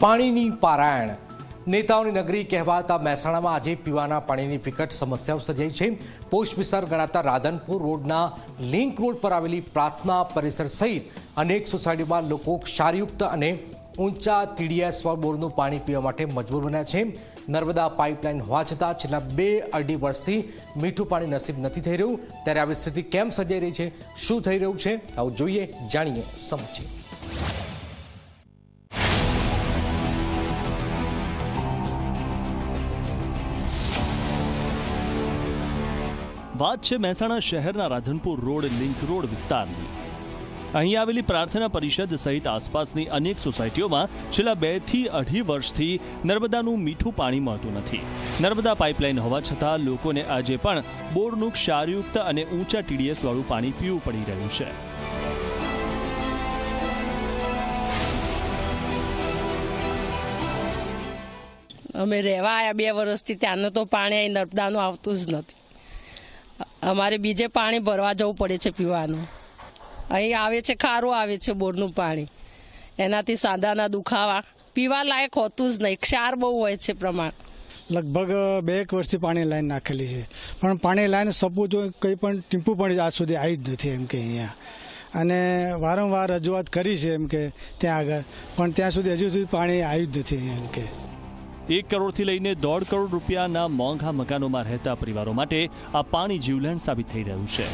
પાણીની પારાયણ નેતાઓની નગરી કહેવાતા મહેસાણામાં આજે પીવાના પાણીની વિકટ સમસ્યાઓ સર્જાઈ છે। પોસ્ટ વિસ્તાર ગણાતા રાધનપુર રોડના લિંક રોડ પર આવેલી પ્રાર્થના પરિસર સહિત અનેક સોસાયટીમાં લોકો ક્ષારયુક્ત અને ઊંચા TDS બોરનું પાણી પીવા માટે મજબૂર બન્યા છે। નર્મદા પાઇપલાઇન હોવા છતાં છેલ્લા 2-2.5 વર્ષથી મીઠું પાણી નસીબ નથી થઈ રહ્યું। ત્યારે આવી સ્થિતિ કેમ સર્જાઈ રહી છે, શું થઈ રહ્યું છે, આવું જોઈએ, જાણીએ, સમજીએ। વાત છે મહેસાણા શહેરના રાધનપુર રોડ લિંક રોડ વિસ્તારની। અહીં આવેલી પ્રાર્થના પરિષદ સહિત આસપાસની અનેક સોસાયટીઓમાં છેલ્લા 2-2.5 વર્ષથી નર્મદાનું મીઠું પાણી મળતું નથી। નર્મદા પાઇપલાઇન હોવા છતાં લોકોને આજે પણ બોરનું ક્ષારયુક્ત અને ઊંચા TDS વાળું પાણી પીવું પડી રહ્યું છે। અમે રહેવા આવ્યા 2 વર્ષથી, ત્યાંનું તો પાણી અહીં નર્મદાનું આવતું જ નથી। અમારે બીજે પાણી ભરવા જવું પડે છે પીવાનું। અહીં આવે છે, ખારું આવે છે બોરનું પાણી, એનાથી સાંધાના દુખાવા, પીવા લાયક હોતું જ નહીં, ક્ષાર બહુ હોય છે પ્રમાણ। લગભગ 2 વર્ષથી પાણી લાઈન નાખેલી છે, પણ પાણી લાઈન સપોઝ કંઈ પણ ટીમ્પું પણ આજ સુધી આવી જ નથી એમ કે અહીંયા। અને વારંવાર રજૂઆત કરી છે એમ કે ત્યાં આગળ, પણ ત્યાં સુધી હજુ સુધી પાણી આવ્યું જ નથી એમ કે। 1 કરોડથી લઈને 1.5 કરોડ રૂપિયાના મોંઘા મકાનોમાં રહેતા પરિવારો માટે આ પાણી જીવલેણ સાબિત થઈ રહ્યું છે।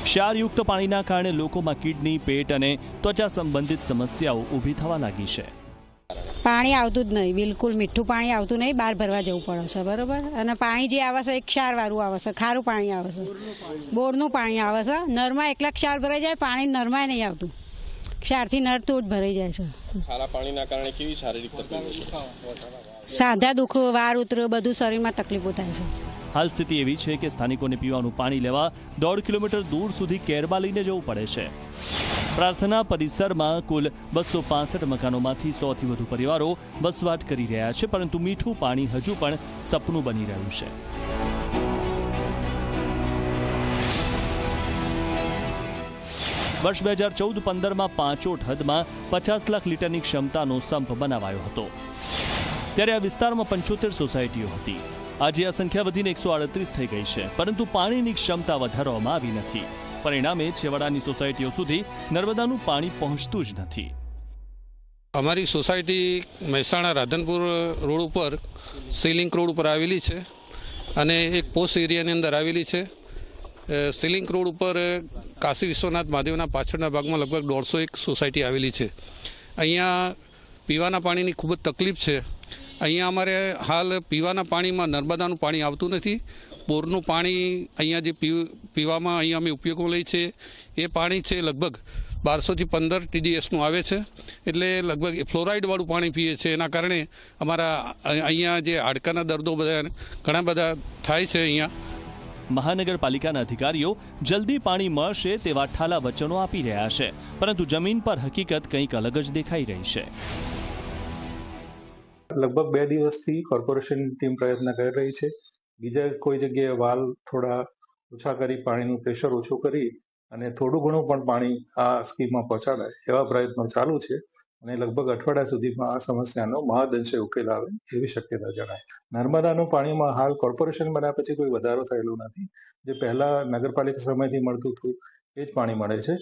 ક્ષારયુક્ત પાણીના કારણે લોકોમાં કિડની, પેટ અને ત્વચા સંબંધિત સમસ્યાઓ ઊભી થવા લાગી છે। પાણી આવતું જ નહીં, બિલકુલ મીઠું પાણી આવતું નહીં, બહાર ભરવા જવું પડે છે, બરોબર। અને પાણી જે આવે છે એ ક્ષારવાળું આવે છે, ખારું પાણી આવે છે, બોરનું પાણી આવે છે। નરમાં એકલા ક્ષાર ભરાઈ જાય, પાણી નરમાંય નહીં આવતું, ક્ષારથી નરતું જ ભરાઈ જાય છે। ખારા પાણીના કારણે કેવી શારીરિક તકલીફો? સાંધા દુખ, વાર ઉતરો, બધું શરીરમાં તકલીફો થાય છે। હાલ સ્થિતિ એવી છે કે સ્થાનિકોને પીવાનું પાણી લેવા 1.5 કિલોમીટર દૂર સુધી કેરબા લઈને જવું પડે છે। પ્રાર્થના પરિસરમાં કુલ 265 મકાનોમાંથી 100થી વધુ પરિવારો વસવાટ કરી રહ્યા છે, પરંતુ મીઠું પાણી હજુ પણ સપનું બની રહ્યું છે। વર્ષ 2014-15માં પાંચોટ હદમાં 50 લાખ લીટરની ક્ષમતાનો સંપ બનાવાયો હતો। ત્યારે આ વિસ્તારમાં 75 સોસાયટીઓ હતી। આજે આ સંખ્યા વધીને 138 થઈ ગઈ છે, પરંતુ પાણીની ક્ષમતા વધારવામાં આવી નથી। પરિણામે છેવાડાની સોસાયટીઓ સુધી નર્મદાનું પાણી પહોંચતું જ નથી। અમારી સોસાયટી મહેસાણા રાધનપુર રોડ ઉપર સીલિંક રોડ ઉપર આવેલી છે અને એક પોસ્ટ એરિયાની અંદર આવેલી છે। સીલિંક રોડ ઉપર કાશી વિશ્વનાથ મહાદેવના પાછળના ભાગમાં લગભગ 150 સોસાયટી આવેલી છે। અહીંયા પીવાના પાણીની ખૂબ જ તકલીફ છે। અહીંયા અમારે હાલ પીવાના પાણીમાં નર્મદાનું પાણી આવતું નથી। બોરનું પાણી અહીંયા જે પીવામાં અહીંયા અમે ઉપયોગમાં લઈએ છીએ એ પાણી છે લગભગ 1200 થી 15 TDSનું આવે છે, એટલે લગભગ ફ્લોરાઇડવાળું પાણી પીએ છીએ। એના કારણે અમારા અહીંયા જે હાડકાના દર્દો બધા ઘણા બધા થાય છે। અહીંયા મહાનગરપાલિકાના અધિકારીઓ જલ્દી પાણી મળશે તેવા ઠાલા વચનો આપી રહ્યા છે, પરંતુ જમીન પર હકીકત કંઈક અલગ જ દેખાઈ રહી છે। લગભગ 2 દિવસથી કોર્પોરેશનની ટીમ પ્રયત્ન કરી રહી છે। બીજા કોઈ જગ્યાએ વાલ થોડા ઓછા કરી પાણીનું પ્રેશર ઓછું કરી અને થોડું ઘણું પણ પાણી આ સ્કીમમાં પહોંચાડાય એવા પ્રયત્નો ચાલુ છે અને લગભગ અઠવાડિયા સુધીમાં આ સમસ્યાનો મહદઅંશે ઉકેલ આવે એવી શક્યતા જણાય। નર્મદાનું પાણીમાં હાલ કોર્પોરેશન બન્યા પછી કોઈ વધારો થયેલો નથી। જે પહેલા નગરપાલિકા સમયથી મળતું હતું એ જ પાણી મળે છે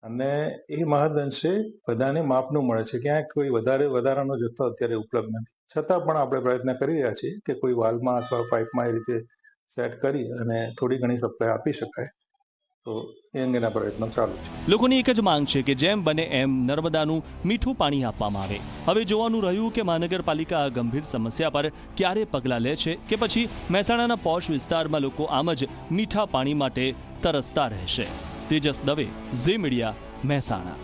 અને એ મહદઅંશે બધાને માપનું મળે છે। ક્યાંય કોઈ વધારાનો જથ્થો અત્યારે ઉપલબ્ધ નથી, છતાં પણ આપણે પ્રયત્ન કરી રહ્યા છીએ કે કોઈ વાલ્વમાં અથવા પાઇપમાં એ રીતે સેટ કરી અને થોડી ઘણી સપ્લાય આપી શકાય, તો એ અંગેના પ્રયત્નો ચાલુ છે। લોકોની એક જ માંગ છે કે જેમ બને એમ નર્મદાનું મીઠું પાણી આપવામાં આવે। હવે જોવાનું રહ્યું કે મહાનગરપાલિકા આ ગંભીર સમસ્યા પર ક્યારે પગલાં લે છે કે પછી મહેસાણાના પોશ વિસ્તારમાં લોકો આમ જ મીઠા પાણી માટે તરસતા રહેશે। તેજસ દવે, ઝી મીડિયા, મહેસાણા।